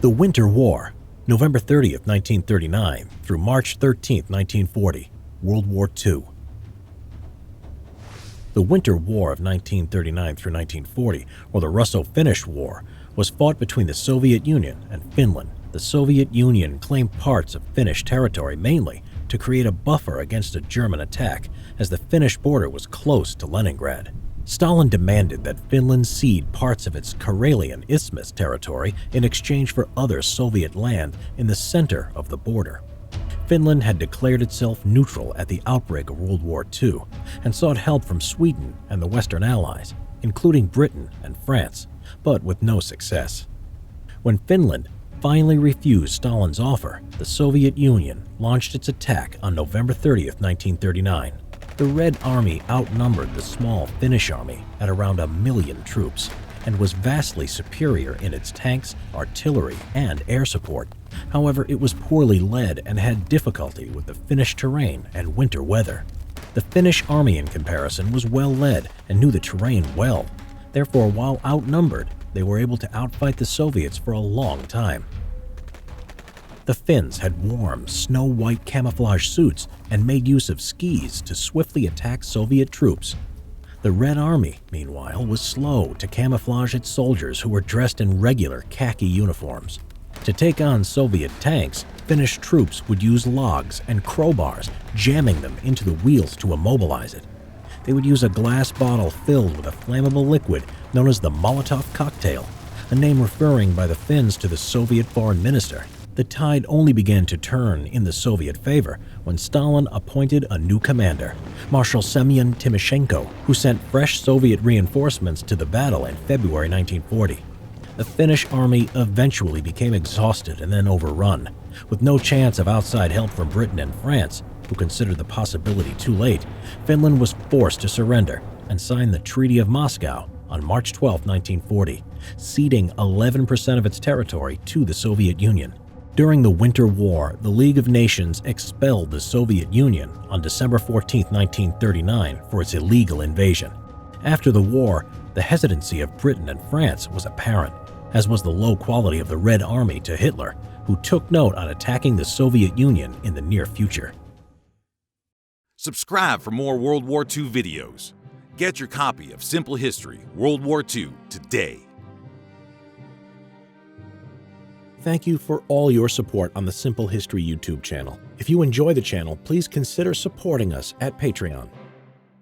The Winter War, November 30th, 1939 through March 13th, 1940, World War II. The Winter War of 1939 through 1940, or the Russo-Finnish War, was fought between the Soviet Union and Finland. The Soviet Union claimed parts of Finnish territory mainly to create a buffer against a German attack, as the Finnish border was close to Leningrad. Stalin demanded that Finland cede parts of its Karelian Isthmus territory in exchange for other Soviet land in the center of the border. Finland had declared itself neutral at the outbreak of World War II and sought help from Sweden and the Western Allies, including Britain and France, but with no success. When Finland finally refused Stalin's offer, the Soviet Union launched its attack on November 30th, 1939. The Red Army outnumbered the small Finnish army at around 1 million troops and was vastly superior in its tanks, artillery, and air support. However, it was poorly led and had difficulty with the Finnish terrain and winter weather. The Finnish army, in comparison, was well led and knew the terrain well. Therefore, while outnumbered, they were able to outfight the Soviets for a long time. The Finns had warm, snow-white camouflage suits and made use of skis to swiftly attack Soviet troops. The Red Army, meanwhile, was slow to camouflage its soldiers who were dressed in regular khaki uniforms. To take on Soviet tanks, Finnish troops would use logs and crowbars, jamming them into the wheels to immobilize it. They would use a glass bottle filled with a flammable liquid known as the Molotov cocktail, a name referring by the Finns to the Soviet foreign minister. The tide only began to turn in the Soviet favor when Stalin appointed a new commander, Marshal Semyon Timoshenko, who sent fresh Soviet reinforcements to the battle in February 1940. The Finnish army eventually became exhausted and then overrun. With no chance of outside help from Britain and France, who considered the possibility too late, Finland was forced to surrender and sign the Treaty of Moscow on March 12, 1940, ceding 11% of its territory to the Soviet Union. During the Winter War, the League of Nations expelled the Soviet Union on December 14, 1939 for its illegal invasion. After the war, the hesitancy of Britain and France was apparent, as was the low quality of the Red Army to Hitler, who took note on attacking the Soviet Union in the near future. Subscribe for more World War II videos. Get your copy of Simple History World War II today. Thank you for all your support on the Simple History YouTube channel. If you enjoy the channel, please consider supporting us at Patreon.